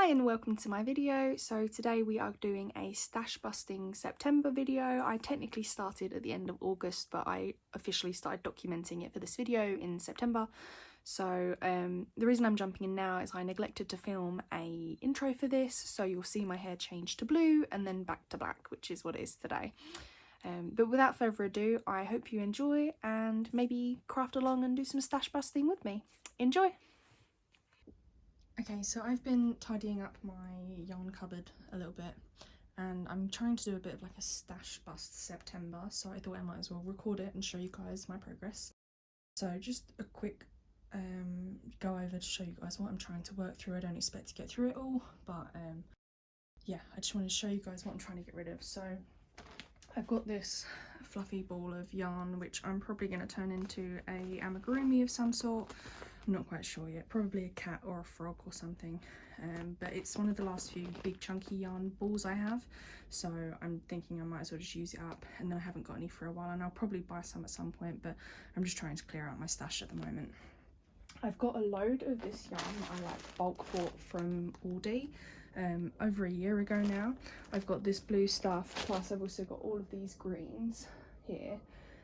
Hi and welcome to my video. So today we are doing a stash busting September video. I technically started at the end of August, but I officially started documenting it for this video in September. So the reason I'm jumping in now is I neglected to film a intro for this, so you'll see my hair change to blue and then back to black, which is what it is today. But without further ado, I hope you enjoy and maybe craft along and do some stash busting with me. Enjoy! Okay, so I've been tidying up my yarn cupboard a little bit and I'm trying to do a bit of like a stash bust September, so I thought I might as well record it and show you guys my progress. So just a quick go over to show you guys what I'm trying to work through. I don't expect to get through it all, but yeah, I just wanted to show you guys what I'm trying to get rid of. So I've got this fluffy ball of yarn which I'm probably going to turn into a amigurumi of some sort. I'm not quite sure yet, probably a cat or a frog or something, but it's one of the last few big chunky yarn balls I have, so I'm thinking I might as well just use it up, and then I haven't got any for a while and I'll probably buy some at some point, but I'm just trying to clear out my stash at the moment. I've got a load of this yarn I like bulk bought from Aldi over a year ago now. I've got this blue stuff, plus I've also got all of these greens here.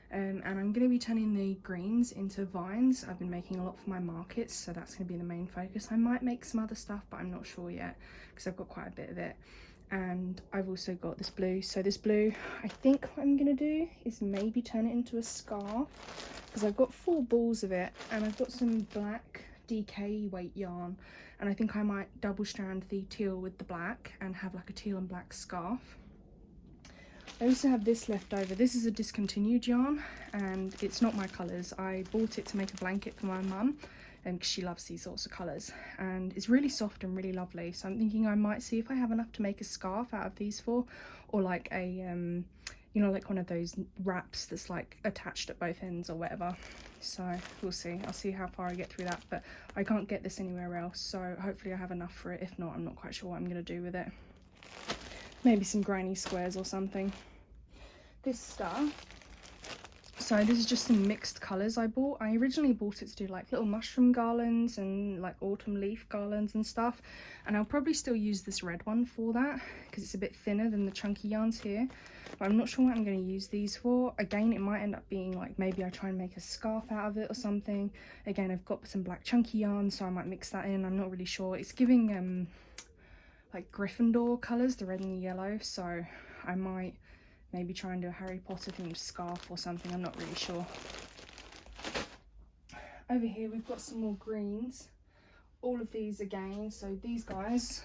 And I'm going to be turning the greens into vines. I've been making a lot for my markets, so that's going to be the main focus. I might make some other stuff, but I'm not sure yet because I've got quite a bit of it. And I've also got this blue. So this blue, I think what I'm going to do is maybe turn it into a scarf because I've got 4 balls of it and I've got some black DK weight yarn, and I think I might double strand the teal with the black and have like a teal and black scarf. I also have this left over. This is a discontinued yarn and it's not my colours. I bought it to make a blanket for my mum because she loves these sorts of colours, and it's really soft and really lovely, so I'm thinking I might see if I have enough to make a scarf out of these 4, or like a you know, like one of those wraps that's like attached at both ends or whatever. So we'll see. I'll see how far I get through that, but I can't get this anywhere else, so hopefully I have enough for it. If not, I'm not quite sure what I'm going to do with it. Maybe some granny squares or something. This stuff, so this is just some mixed colours I bought. I originally bought it to do like little mushroom garlands and like autumn leaf garlands and stuff, and I'll probably still use this red one for that because it's a bit thinner than the chunky yarns here, but I'm not sure what I'm going to use these for. Again, it might end up being like maybe I try and make a scarf out of it or something. Again, I've got some black chunky yarn, so I might mix that in. I'm not really sure. It's giving like Gryffindor colours, the red and the yellow, so I might maybe try and do a Harry Potter themed scarf or something. I'm not really sure. Over here we've got some more greens, all of these again. So these guys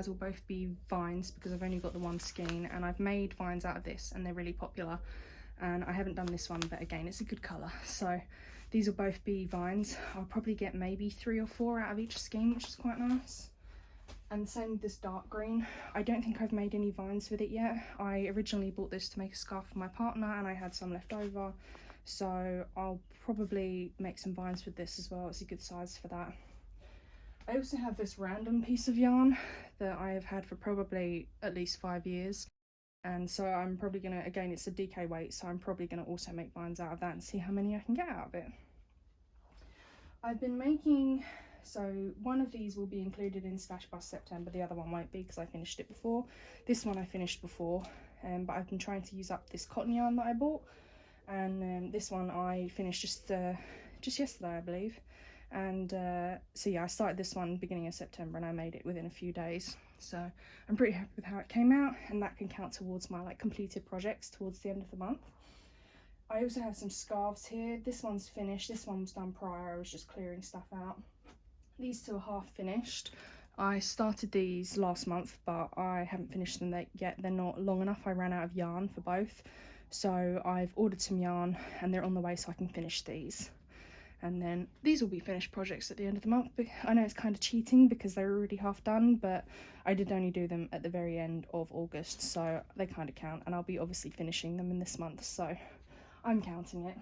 will both be vines because I've only got the one skein, and I've made vines out of this and they're really popular, and I haven't done this one, but again it's a good colour, so these will both be vines. I'll probably get maybe 3 or 4 out of each skein, which is quite nice. And same with this dark green. I don't think I've made any vines with it yet. I originally bought this to make a scarf for my partner and I had some left over, so I'll probably make some vines with this as well. It's a good size for that. I also have this random piece of yarn that I have had for probably at least 5 years, and so I'm probably gonna, again it's a DK weight, so I'm probably gonna also make vines out of that and see how many I can get out of it. I've been making, so one of these will be included in Stash Bust September, the other one won't be because I finished it before. This one I finished before, but I've been trying to use up this cotton yarn that I bought, and this one I finished just yesterday I believe. And so yeah, I started this one beginning of September and I made it within a few days, so I'm pretty happy with how it came out, and that can count towards my like completed projects towards the end of the month. I also have some scarves here. This one's finished, this one was done prior, I was just clearing stuff out. These 2 are half finished. I started these last month, but I haven't finished them yet. They're not long enough. I ran out of yarn for both, so I've ordered some yarn and they're on the way so I can finish these. And then these will be finished projects at the end of the month. I know it's kind of cheating because they're already half done, but I did only do them at the very end of August, so they kind of count, and I'll be obviously finishing them in this month, so I'm counting it.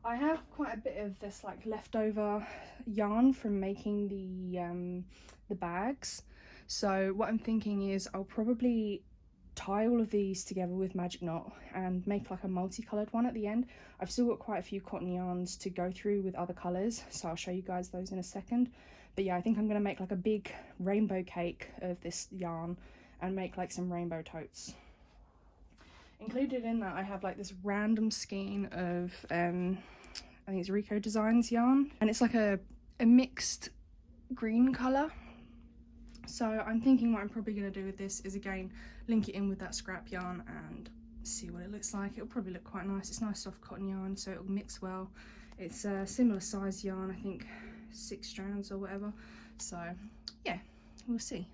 I have quite a bit of this like leftover yarn from making the bags, so what I'm thinking is I'll probably tie all of these together with magic knot and make like a multicolored one at the end. I've still got quite a few cotton yarns to go through with other colors, so I'll show you guys those in a second, But yeah, I think I'm gonna make like a big rainbow cake of this yarn and make like some rainbow totes. Included in that I have like this random skein of I think it's Rico Designs yarn, and it's like a mixed green colour. So I'm thinking what I'm probably going to do with this is again link it in with that scrap yarn and see what it looks like. It'll probably look quite nice. It's nice soft cotton yarn, so it'll mix well. It's a similar size yarn, I think 6 strands or whatever. So yeah, we'll see.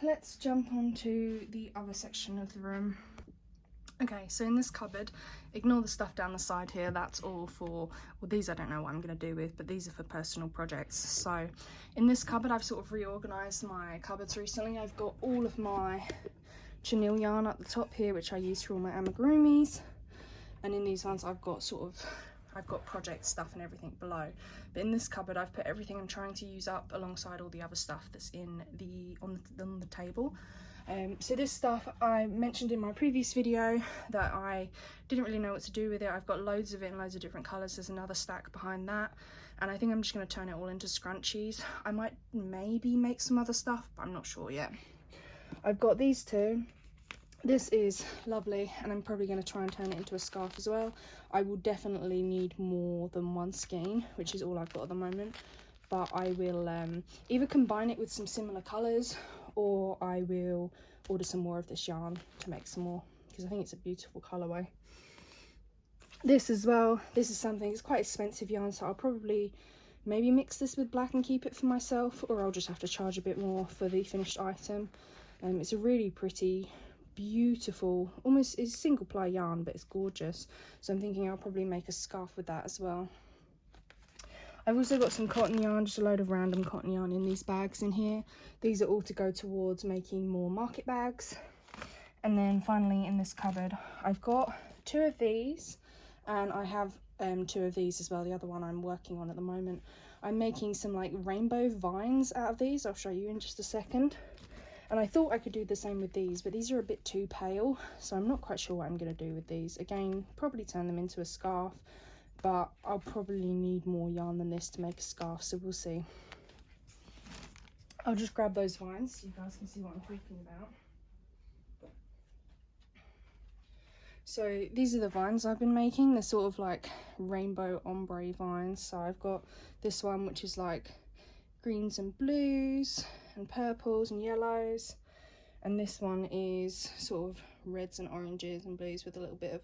Let's jump on to the other section of the room. Okay, so in this cupboard, ignore the stuff down the side here, that's all for, well, these I don't know what I'm going to do with, but these are for personal projects. So in this cupboard, I've sort of reorganised my cupboards recently. I've got all of my chenille yarn at the top here, which I use for all my amigurumis, and in these ones I've got project stuff and everything below. But in this cupboard, I've put everything I'm trying to use up alongside all the other stuff that's in on the table. So this stuff I mentioned in my previous video that I didn't really know what to do with it. I've got loads of it in loads of different colours. There's another stack behind that, and I think I'm just going to turn it all into scrunchies. I might maybe make some other stuff, but I'm not sure yet. I've got these two. This is lovely, and I'm probably going to try and turn it into a scarf as well. I will definitely need more than one skein, which is all I've got at the moment, but I will either combine it with some similar colours, or I will order some more of this yarn to make some more, because I think it's a beautiful colourway. This as well, this is something, it's quite expensive yarn, so I'll probably maybe mix this with black and keep it for myself, or I'll just have to charge a bit more for the finished item. It's a really pretty, beautiful, almost, it's single ply yarn, but it's gorgeous, so I'm thinking I'll probably make a scarf with that as well. I've also got some cotton yarn, just a load of random cotton yarn in these bags in here. These are all to go towards making more market bags. And then finally in this cupboard, I've got 2 of these, and I have 2 of these as well. The other one I'm working on at the moment. I'm making some like rainbow vines out of these. I'll show you in just a second. And I thought I could do the same with these, but these are a bit too pale, so I'm not quite sure what I'm going to do with these. Again, probably turn them into a scarf, but I'll probably need more yarn than this to make a scarf, so we'll see. I'll just grab those vines so you guys can see what I'm talking about. So these are the vines I've been making. They're sort of like rainbow ombre vines. So I've got this one which is like greens and blues and purples and yellows, and this one is sort of reds and oranges and blues with a little bit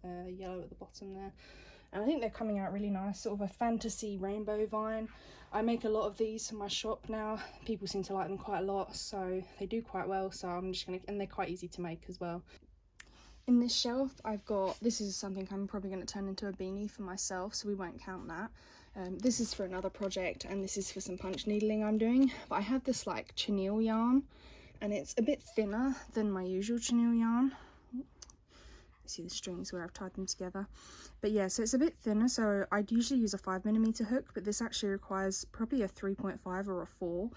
of yellow at the bottom there. And I think they're coming out really nice, sort of a fantasy rainbow vine. I make a lot of these for my shop now. People seem to like them quite a lot, so they do quite well. So I'm just gonna, and they're quite easy to make as well. In this shelf, I've got, this is something I'm probably going to turn into a beanie for myself, so we won't count that. This is for another project, and this is for some punch needling I'm doing. But I have this like chenille yarn, and it's a bit thinner than my usual chenille yarn. See the strings where I've tied them together, but yeah, so it's a bit thinner, so I'd usually use a 5mm hook, but this actually requires probably a 3.5 or a 4,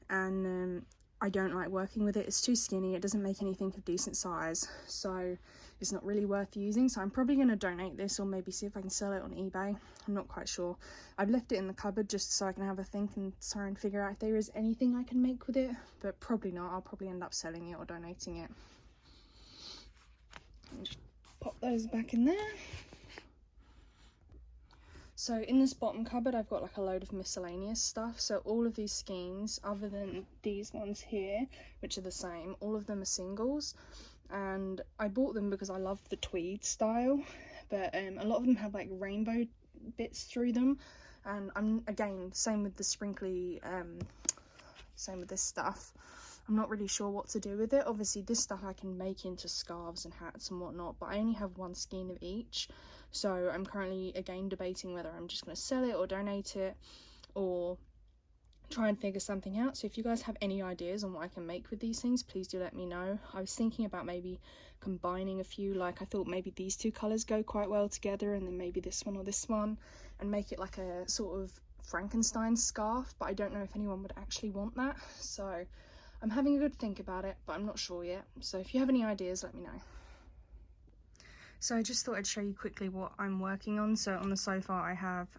and I don't like working with it. It's too skinny, it doesn't make anything of decent size, so it's not really worth using. So I'm probably going to donate this, or maybe see if I can sell it on eBay. I'm not quite sure. I've left it in the cupboard just so I can have a think and try and figure out if there is anything I can make with it, but probably not. I'll probably end up selling it or donating it. Just pop those back in there. So in this bottom cupboard, I've got like a load of miscellaneous stuff. So all of these skeins, other than these ones here, which are the same, all of them are singles. And I bought them because I love the tweed style, but a lot of them have like rainbow bits through them. And I'm, again, same with the sprinkly, same with this stuff. I'm not really sure what to do with it. Obviously this stuff I can make into scarves and hats and whatnot, but I only have 1 skein of each. So I'm currently again debating whether I'm just going to sell it or donate it or try and figure something out. So if you guys have any ideas on what I can make with these things, please do let me know. I was thinking about maybe combining a few, like I thought maybe these 2 colours go quite well together, and then maybe this one or this one, and make it like a sort of Frankenstein scarf, but I don't know if anyone would actually want that. So I'm having a good think about it, but I'm not sure yet. So if you have any ideas, let me know. So I just thought I'd show you quickly what I'm working on. So on the sofa I have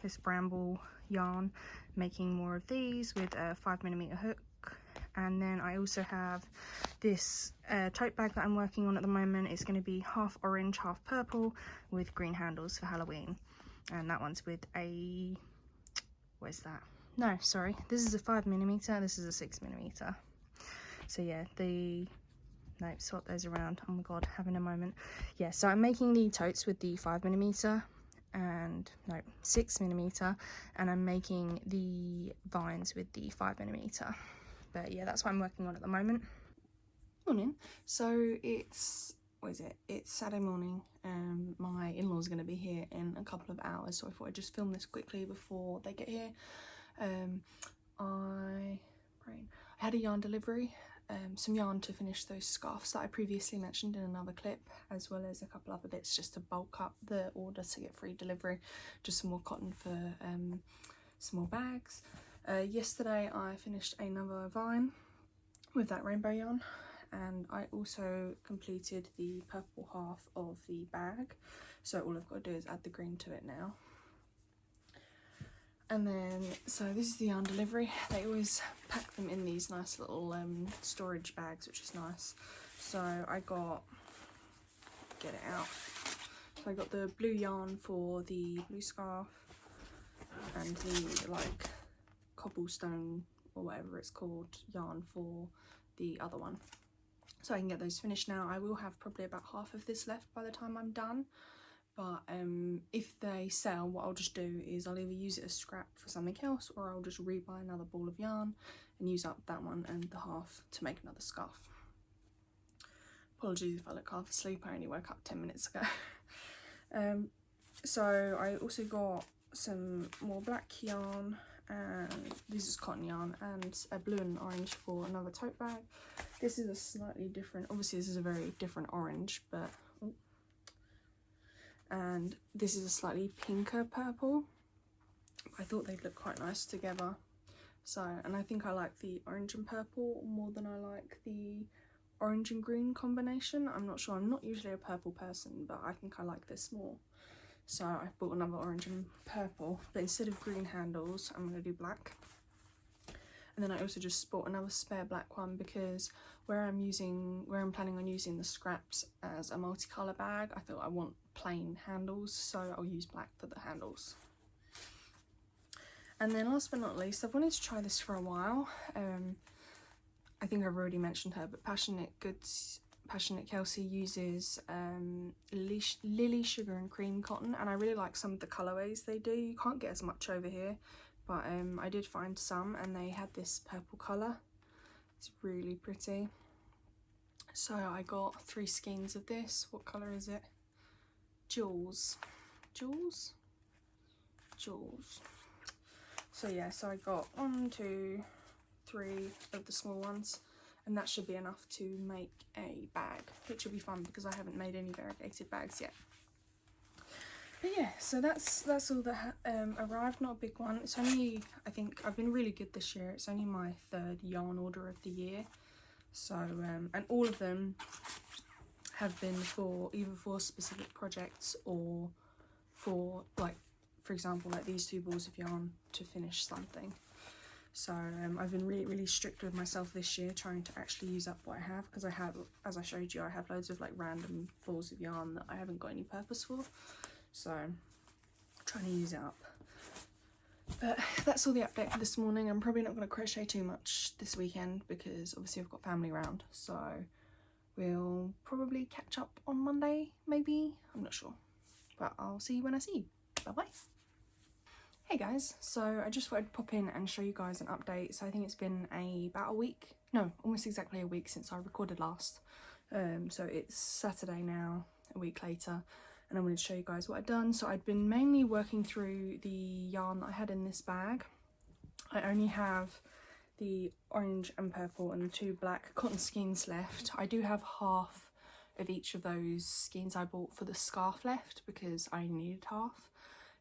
this bramble yarn, making more of these with a 5mm hook. And then I also have this tote bag that I'm working on at the moment. It's going to be half orange, half purple with green handles for Halloween. And that one's with a, where's that? No, sorry, this is a 5mm, this is a 6mm. So yeah, no, swap those around. Oh my god, having a moment. Yeah, so I'm making the totes with the 5mm and no, 6mm, and I'm making the vines with the 5mm. But yeah, that's what I'm working on at the moment. Morning. So it's, what is it? It's Saturday morning. My in-laws are going to be here in a couple of hours, so I thought I'd just film this quickly before they get here. I had a yarn delivery, some yarn to finish those scarves that I previously mentioned in another clip, as well as a couple other bits just to bulk up the order to get free delivery, just some more cotton for some more bags. Yesterday I finished another vine with that rainbow yarn, and I also completed the purple half of the bag, so all I've got to do is add the green to it now. And then, so this is the yarn delivery. They always pack them in these nice little storage bags, which is nice. So I got, get it out. So I got the blue yarn for the blue scarf and the like cobblestone or whatever it's called yarn for the other one. So I can get those finished now. I will have probably about half of this left by the time I'm done. But if they sell, what I'll just do is I'll either use it as scrap for something else, or I'll just rebuy another ball of yarn and use up that one and the half to make another scarf. Apologies if I look half asleep, I only woke up 10 minutes ago. So I also got some more black yarn, and this is cotton yarn, and a blue and orange for another tote bag. This is a slightly different, obviously this is a very different orange, but and this is a slightly pinker purple. I thought they'd look quite nice together. So, and I think I like the orange and purple more than I like the orange and green combination. I'm not sure, I'm not usually a purple person, but I think I like this more. So I bought another orange and purple, but instead of green handles, I'm going to do black. And then I also just bought another spare black one because where I'm planning on using the scraps as a multicolour bag, I thought I want plain handles, so I'll use black for the handles. And then last but not least, I've wanted to try this for a while. I think I've already mentioned her, but Passionate Kelsey uses Lily Sugar and Cream cotton, and I really like some of the colourways they do. You can't get as much over here, but I did find some, and they had this purple colour. It's really pretty. So I got 3 skeins of this. What colour is it? Jewels. Jewels? Jewels. So yeah, so I got 1, 2, 3 of the small ones, and that should be enough to make a bag, which will be fun because I haven't made any variegated bags yet. But yeah, so that's all that arrived. Not a big one. It's only, I think I've been really good this year. It's only my 3rd yarn order of the year. So and all of them have been for either for specific projects or for, like, for example, like these 2 balls of yarn to finish something. So I've been really strict with myself this year, trying to actually use up what I have, because I have, as I showed you, I have loads of like random balls of yarn that I haven't got any purpose for. So I'm trying to use it up. But that's all the update for this morning. I'm probably not going to crochet too much this weekend because obviously I've got family around, so we'll probably catch up on Monday, maybe, I'm not sure, but I'll see you when I see you. Bye bye. Hey guys, so I just thought I'd pop in and show you guys an update. So I think it's been about a week, no, almost exactly a week since I recorded last. So it's Saturday now, a week later, and I wanted to show you guys what I'd done. So I'd been mainly working through the yarn that I had in this bag. I only have the orange and purple and the 2 black cotton skeins left. I do have half of each of those skeins I bought for the scarf left because I needed half.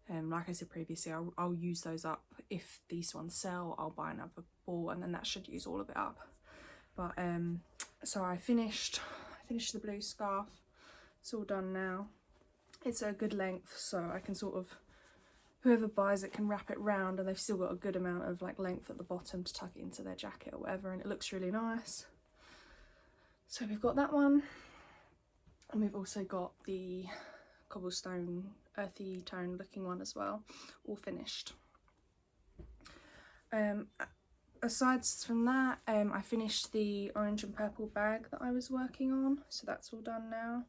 Like I said previously, I'll use those up. If these ones sell, I'll buy another ball, and then that should use all of it up. But so I finished the blue scarf. It's all done now. It's a good length, so I can sort of whoever buys it can wrap it round, and they've still got a good amount of like length at the bottom to tuck it into their jacket or whatever, and it looks really nice. So we've got that one, and we've also got the cobblestone earthy tone looking one as well, all finished. Aside from that, I finished the orange and purple bag that I was working on, so that's all done now,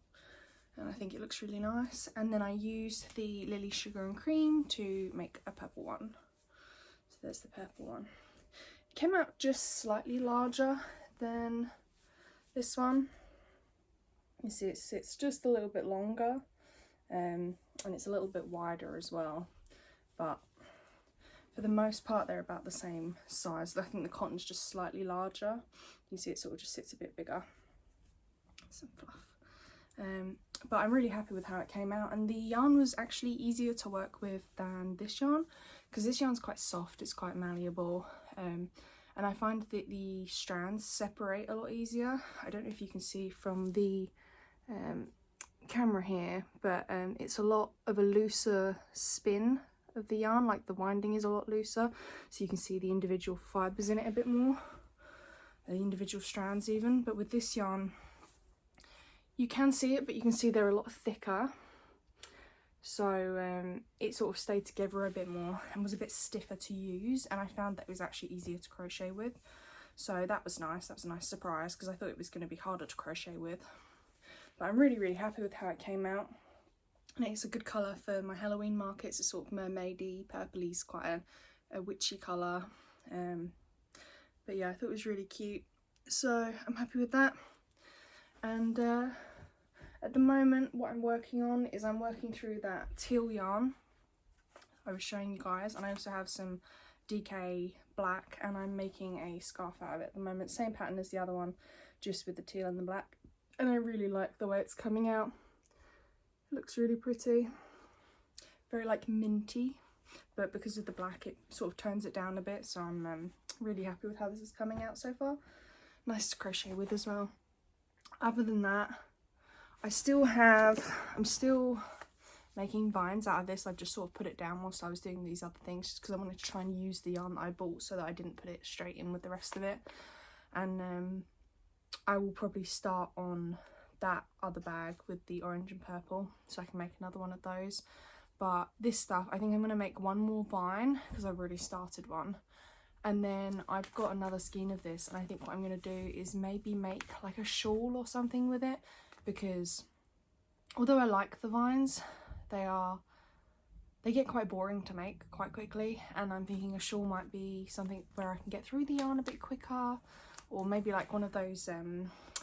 and I think it looks really nice. And then I used the Lily Sugar and Cream to make a purple one. So there's the purple one. It came out just slightly larger than this one. You see it's just a little bit longer, and it's a little bit wider as well, but for the most part they're about the same size. I think the cotton's just slightly larger. You see it sort of just sits a bit bigger. Some fluff. But I'm really happy with how it came out, and the yarn was actually easier to work with than this yarn, because this yarn's quite soft, it's quite malleable, and I find that the strands separate a lot easier. I don't know if you can see from the camera here, but it's a lot of a looser spin of the yarn, like the winding is a lot looser, so you can see the individual fibres in it a bit more, the individual strands even. But with this yarn you can see it, but you can see they're a lot thicker, so it sort of stayed together a bit more and was a bit stiffer to use, and I found that it was actually easier to crochet with, so that was nice. That was a nice surprise, because I thought it was going to be harder to crochet with. But I'm really happy with how it came out. And it's a good colour for my Halloween markets. It's sort of mermaidy, purpley, it's quite a witchy colour. But yeah, I thought it was really cute. So I'm happy with that. And at the moment what I'm working on is I'm working through that teal yarn I was showing you guys. And I also have some DK black, and I'm making a scarf out of it at the moment. Same pattern as the other one, just with the teal and the black. And I really like the way it's coming out. It looks really pretty, very like minty, but because of the black it sort of tones it down a bit, so I'm really happy with how this is coming out so far. Nice to crochet with as well. Other than that, I'm still making vines out of this. I've just sort of put it down whilst I was doing these other things, just because I wanted to try and use the yarn that I bought so that I didn't put it straight in with the rest of it. And I will probably start on that other bag with the orange and purple, so I can make another one of those. But this stuff, I think I'm going to make one more vine, because I've already started one, and then I've got another skein of this, and I think what I'm going to do is maybe make like a shawl or something with it, because although I like the vines, they get quite boring to make quite quickly, and I'm thinking a shawl might be something where I can get through the yarn a bit quicker, or maybe like one of those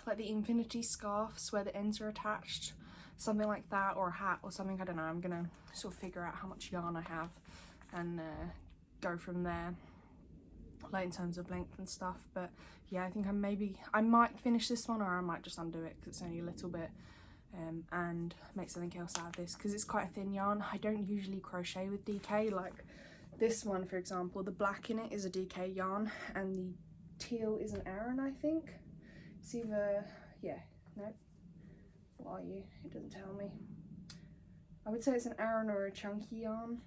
like the infinity scarves where the ends are attached, something like that, or a hat or something. I don't know. I'm gonna sort of figure out how much yarn I have and go from there, like in terms of length and stuff. But yeah, I think I might finish this one, or I might just undo it because it's only a little bit, and make something else out of this, because it's quite a thin yarn. I don't usually crochet with DK. Like this one, for example, the black in it is a DK yarn, and the teal is an Aran, I think. It's either, yeah, no, what are you? It doesn't tell me. I would say it's an Aran or a chunky yarn,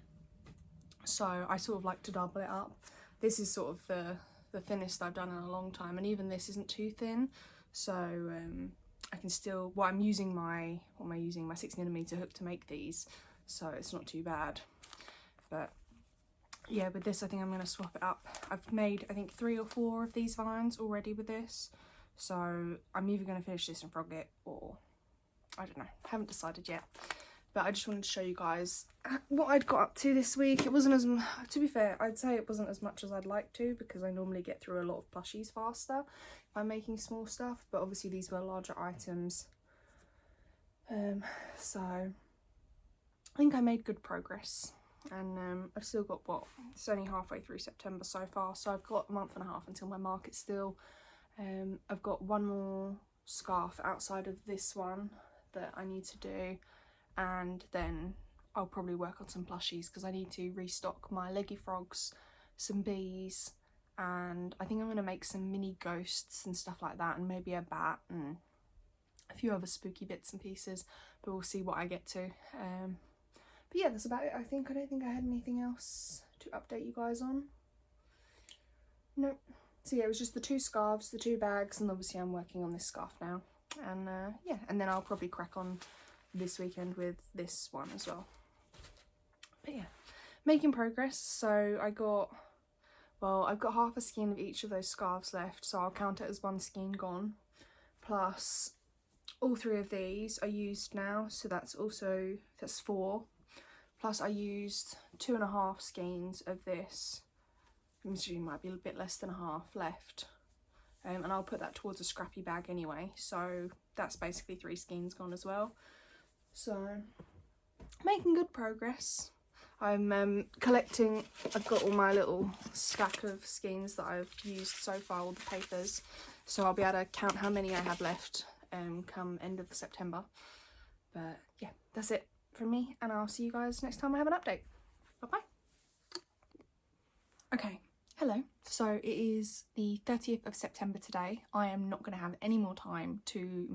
so I sort of like to double it up. This is sort of the thinnest I've done in a long time, and even this isn't too thin, so I can still, well, I'm using my 6mm hook to make these, so it's not too bad. But yeah, with this I think I'm going to swap it up. I've made I think 3 or 4 of these vines already with this, so I'm either going to finish this and frog it, or I don't know, haven't decided yet. But I just wanted to show you guys what I'd got up to this week. It wasn't as, to be fair, I'd say it wasn't as much as I'd like to, because I normally get through a lot of plushies faster if I'm making small stuff, but obviously these were larger items. So I think I made good progress, and I've still got, what, it's only halfway through September so far, so I've got a month and a half until my market still. I've got one more scarf outside of this one that I need to do, and then I'll probably work on some plushies, because I need to restock my leggy frogs, some bees, and I think I'm going to make some mini ghosts and stuff like that, and maybe a bat and a few other spooky bits and pieces, but we'll see what I get to. But yeah, that's about it. I don't think I had anything else to update you guys on. Nope. So yeah, it was just the 2 scarves, the 2 bags, and obviously I'm working on this scarf now. And yeah, and then I'll probably crack on this weekend with this one as well. But yeah, making progress. So I've got half a skein of each of those scarves left, so I'll count it as 1 skein gone. Plus all 3 of these are used now, so that's 4. Plus I used 2.5 skeins of this. I'm assuming it might be a bit less than half left. And I'll put that towards a scrappy bag anyway, so that's basically 3 skeins gone as well. So making good progress. I'm collecting, I've got all my little stack of skeins that I've used so far, all the papers, so I'll be able to count how many I have left come end of September. But yeah, that's it from me, and I'll see you guys next time I have an update. Bye bye. Okay, hello. So it is the 30th of September today. I am not going to have any more time to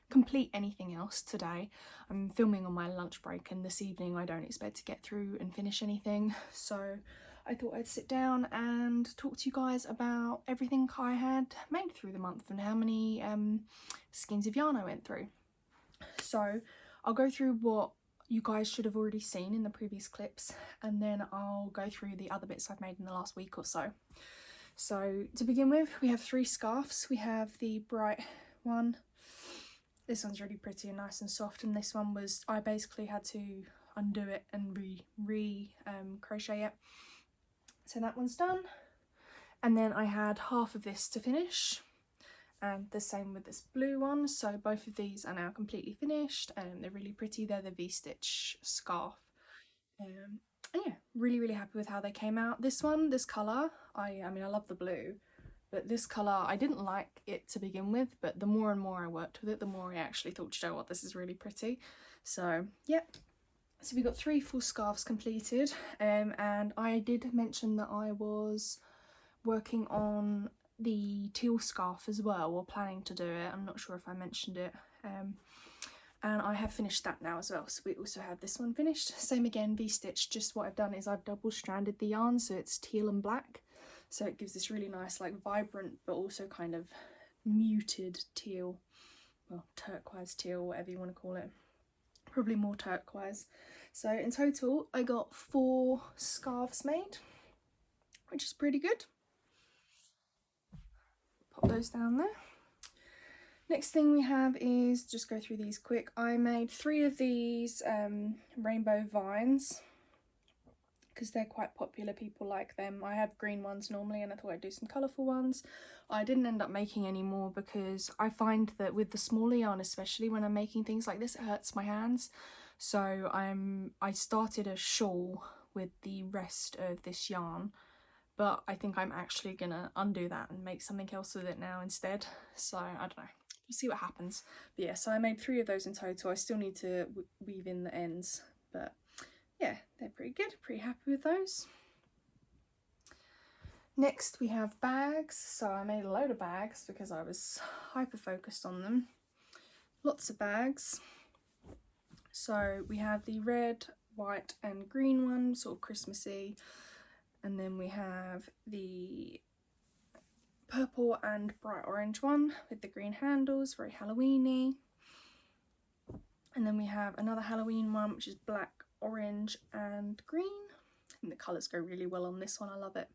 complete anything else today. I'm filming on my lunch break, and this evening I don't expect to get through and finish anything, so I thought I'd sit down and talk to you guys about everything I had made through the month and how many skeins of yarn I went through. So I'll go through what you guys should have already seen in the previous clips, and then I'll go through the other bits I've made in the last week or so. So to begin with, we have 3 scarves. We have the bright one. This one's really pretty and nice and soft, and this one was, I basically had to undo it and crochet it. So that one's done. And then I had half of this to finish, and the same with this blue one. So both of these are now completely finished, and they're really pretty. They're the V-stitch scarf. And yeah, really happy with how they came out. This one, this colour, I mean I love the blue, but this colour I didn't like it to begin with, but the more and more I worked with it, the more I actually thought, you know what, this is really pretty. So yeah, so we got 3 full scarves completed, and I did mention that I was working on the teal scarf as well, or planning to do it. I'm not sure if I mentioned it, and I have finished that now as well. So we also have this one finished. Same again, V-stitch, just what I've done is I've double stranded the yarn, so it's teal and black, so it gives this really nice, like, vibrant but also kind of muted teal, well, turquoise teal, whatever you want to call it, probably more turquoise. So in total I got 4 scarves made, which is pretty good. Pop those down there. Next thing we have is, just go through these quick, I made 3 of these rainbow vines because they're quite popular, people like them. I have green ones normally, and I thought I'd do some colourful ones. I didn't end up making any more because I find that with the smaller yarn, especially when I'm making things like this, it hurts my hands. So I started a shawl with the rest of this yarn, but I think I'm actually gonna undo that and make something else with it now instead. So I don't know, we'll see what happens. But yeah, so I made 3 of those in total. I still need to weave in the ends, but yeah, they're pretty good, pretty happy with those. Next we have bags. So I made a load of bags because I was hyper focused on them. Lots of bags. So we have the red, white and green one, sort of Christmassy, and then we have the purple and bright orange one with the green handles, very Halloweeny. And then we have another Halloween one, which is black, orange and green. I think the colours go really well on this one, I love it.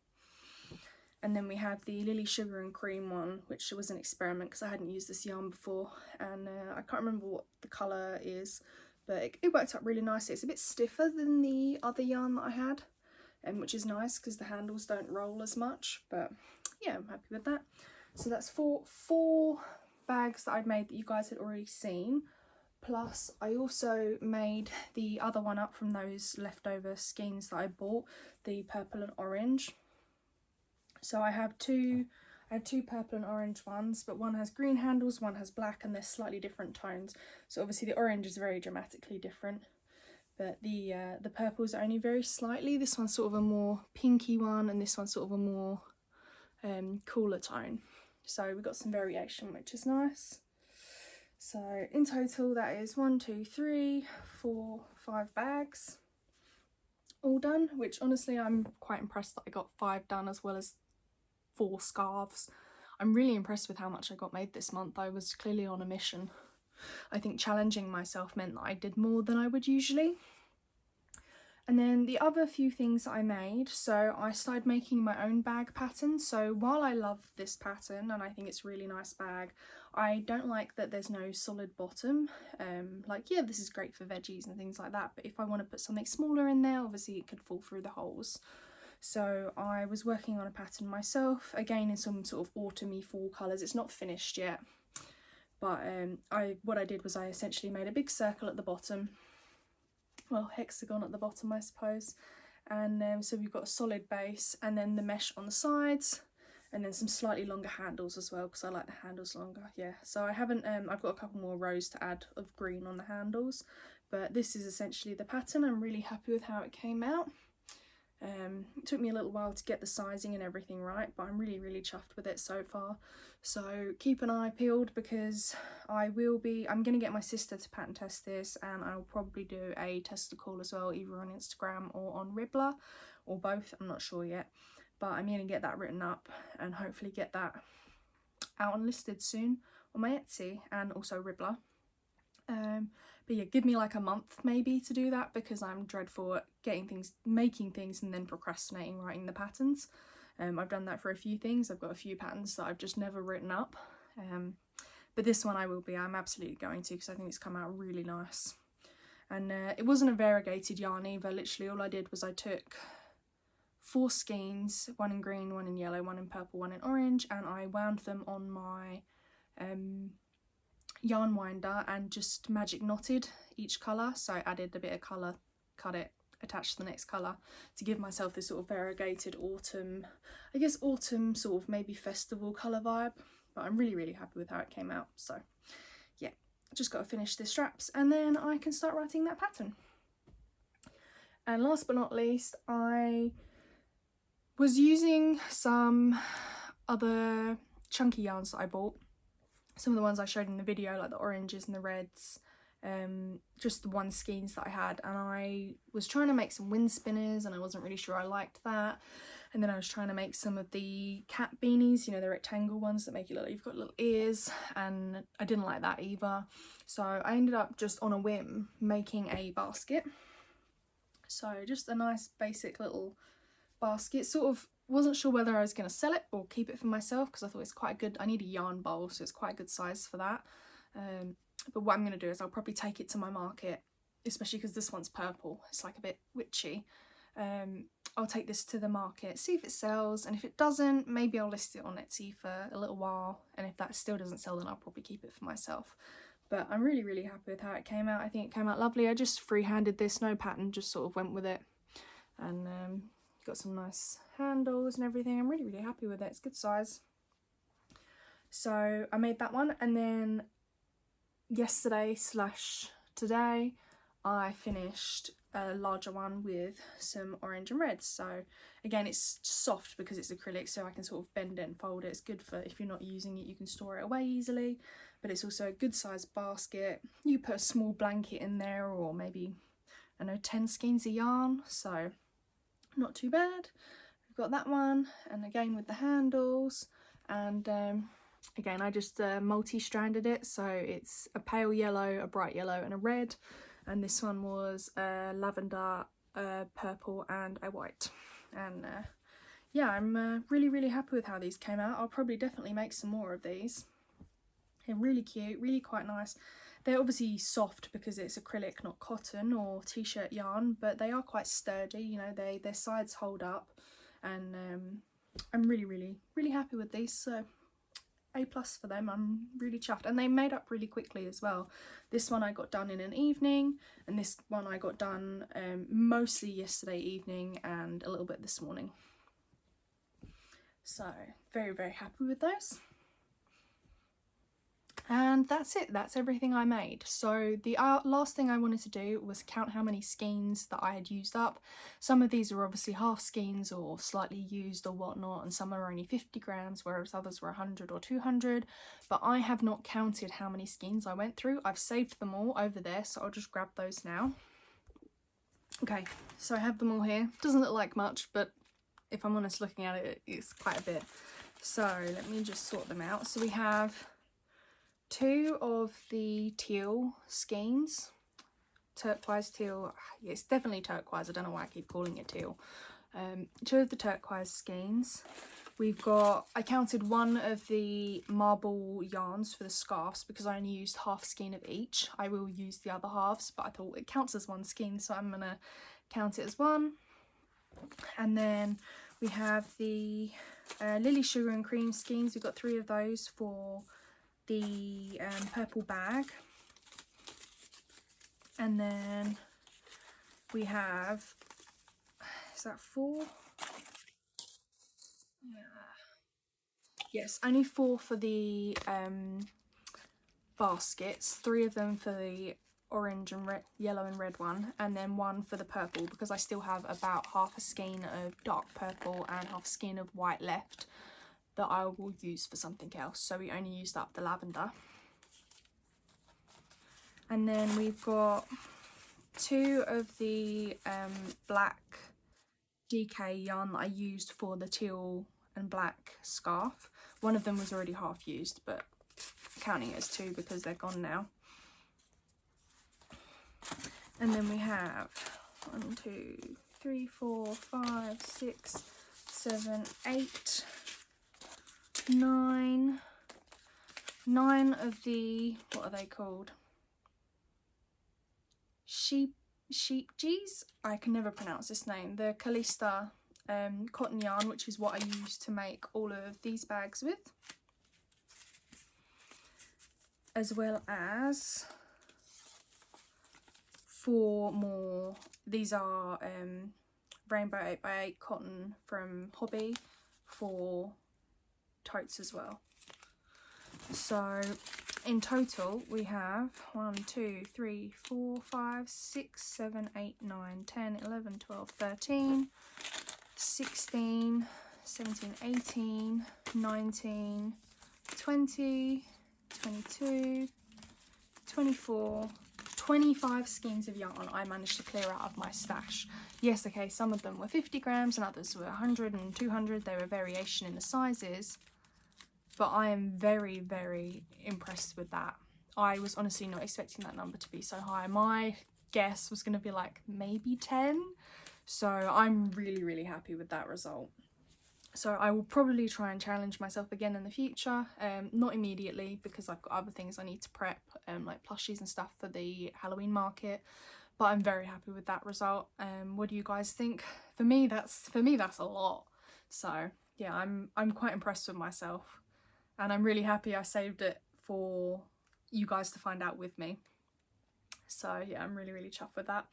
And then we have the Lily Sugar and Cream one, which was an experiment because I hadn't used this yarn before, and I can't remember what the colour is, but it worked out really nicely. It's a bit stiffer than the other yarn that I had, which is nice because the handles don't roll as much, but yeah, I'm happy with that. So that's four bags that I'd made that you guys had already seen. Plus I also made the other one up from those leftover skeins that I bought, the purple and orange. So I have two purple and orange ones, but one has green handles, one has black, and they're slightly different tones. So obviously the orange is very dramatically different, but the purples are only very slightly. This one's sort of a more pinky one, and this one's sort of a more cooler tone. So we've got some variation, which is nice. So in total that is 1, 2, 3, 4, 5 bags all done, which honestly I'm quite impressed that I got 5 done as well as 4 scarves. I'm really impressed with how much I got made this month. I was clearly on a mission. I think challenging myself meant that I did more than I would usually. And then the other few things I made, so I started making my own bag pattern. So while I love this pattern and I think it's a really nice bag, I don't like that there's no solid bottom. Like, yeah, this is great for veggies and things like that, but if I want to put something smaller in there, obviously it could fall through the holes. So I was working on a pattern myself, again in some sort of autumny fall colours. It's not finished yet, but what I did was I essentially made a big circle at the bottom, well, hexagon at the bottom I suppose, and so we've got a solid base and then the mesh on the sides and then some slightly longer handles as well because I like the handles longer. Yeah, so I haven't I've got a couple more rows to add of green on the handles, but this is essentially the pattern. I'm really happy with how it came out. It took me a little while to get the sizing and everything right, but I'm really chuffed with it so far. So keep an eye peeled because I'm going to get my sister to pattern test this, and I'll probably do a tester call as well, either on Instagram or on Ribbler, or both, I'm not sure yet. But I'm going to get that written up and hopefully get that out and listed soon on my Etsy and also Ribbler. But yeah, give me like a month maybe to do that because I'm dreadful at making things and then procrastinating writing the patterns. I've done that for a few things. I've got a few patterns that I've just never written up. But this one I will be. I'm absolutely going to because I think it's come out really nice. And it wasn't a variegated yarn either. Literally all I did was I took 4 skeins, 1 in green, 1 in yellow, 1 in purple, 1 in orange, and I wound them on my yarn winder and just magic knotted each colour. So I added a bit of colour, cut it, attached to the next colour to give myself this sort of variegated autumn, I guess autumn sort of maybe festival colour vibe. But I'm really happy with how it came out. So yeah, just got to finish the straps and then I can start writing that pattern. And last but not least, I was using some other chunky yarns that I bought. Some of the ones I showed in the video, like the oranges and the reds, just the 1 skeins that I had, and I was trying to make some wind spinners and I wasn't really sure I liked that. And then I was trying to make some of the cat beanies, you know, the rectangle ones that make it look like you've got little ears, and I didn't like that either. So I ended up just on a whim making a basket. So just a nice basic little basket. Sort of wasn't sure whether I was going to sell it or keep it for myself because I thought it's quite good. I need a yarn bowl, so it's quite a good size for that. But what I'm going to do is I'll probably take it to my market, especially because this one's purple. It's like a bit witchy. I'll take this to the market, see if it sells, and if it doesn't, maybe I'll list it on Etsy for a little while, and if that still doesn't sell, then I'll probably keep it for myself. But I'm really happy with how it came out. I think it came out lovely. I just freehanded this, no pattern, just sort of went with it, and got some nice handles and everything. I'm really happy with it. It's good size. So I made that one, and then yesterday / today I finished a larger one with some orange and red. So again, it's soft because it's acrylic, so I can sort of bend it and fold it. It's good for if you're not using it, you can store it away easily, but it's also a good sized basket. You put a small blanket in there, or maybe, I don't know, 10 skeins of yarn, so not too bad. We've got that one, and again with the handles, and again I just multi-stranded it, so it's a pale yellow, a bright yellow and a red, and this one was lavender, purple and a white. And yeah, I'm really happy with how these came out. I'll probably definitely make some more of these. They're really cute, really quite nice. They're obviously soft because it's acrylic, not cotton or t-shirt yarn, but they are quite sturdy, you know, their sides hold up, and I'm really happy with these. So A+ for them. I'm really chuffed, and they made up really quickly as well. This one I got done in an evening, and this one I got done mostly yesterday evening and a little bit this morning. So very happy with those. And that's it, that's everything I made. So the last thing I wanted to do was count how many skeins that I had used up. Some of these are obviously half skeins or slightly used or whatnot, and some are only 50 grams, whereas others were 100 or 200. But I have not counted how many skeins I went through. I've saved them all over there, so I'll just grab those now. Okay, so I have them all here. Doesn't look like much, but if I'm honest, looking at it, it's quite a bit. So let me just sort them out. So we have 2 of the teal skeins, turquoise teal. Yeah, it's definitely turquoise, I don't know why I keep calling it teal. 2 of the turquoise skeins. We've got, I counted 1 of the marble yarns for the scarves because I only used half skein of each. I will use the other halves, but I thought it counts as 1 skein, so I'm gonna count it as 1. And then we have the Lily Sugar and Cream skeins. We've got 3 of those for the purple bag. And then we have, is that 4? Yes, only 4 for the baskets, 3 of them for the orange and red, yellow and red one, and then 1 for the purple, because I still have about half a skein of dark purple and half a skein of white left that I will use for something else. So we only used up the lavender. And then we've got 2 of the black DK yarn that I used for the teal and black scarf. One of them was already half used, but counting it as 2 because they're gone now. And then we have 1, 2, 3, 4, 5, 6, 7, 8, 9 of the, what are they called? Sheep G's? I can never pronounce this name. The Calista cotton yarn, which is what I used to make all of these bags with. As well as 4 more. These are rainbow 8x8 cotton from Hobby for totes as well. So in total we have 1, 2, 3, 4, 5, 6, 7, 8, 9, 10, 11, 12, 13, 16, 17, 18, 19, 20, 22, 24, 25 skeins of yarn I managed to clear out of my stash. Yes, okay, some of them were 50 grams and others were 100 and 200. There were variation in the sizes, but I am very, very impressed with that. I was honestly not expecting that number to be so high. My guess was going to be like maybe 10. So I'm really, really happy with that result. So I will probably try and challenge myself again in the future. Not immediately because I've got other things I need to prep, like plushies and stuff for the Halloween market. But I'm very happy with that result. What do you guys think? For me that's a lot. So yeah, I'm quite impressed with myself, and I'm really happy I saved it for you guys to find out with me. So yeah, I'm really, really chuffed with that.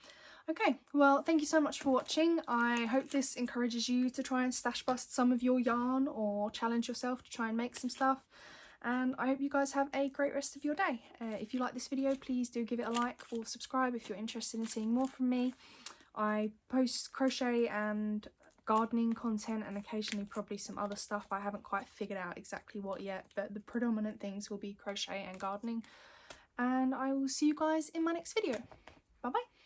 Okay, well, thank you so much for watching. I hope this encourages you to try and stash bust some of your yarn or challenge yourself to try and make some stuff. And I hope you guys have a great rest of your day. If you like this video, please do give it a like or subscribe if you're interested in seeing more from me. I post crochet and gardening content and occasionally probably some other stuff. I haven't quite figured out exactly what yet, but the predominant things will be crochet and gardening. And I will see you guys in my next video. Bye bye.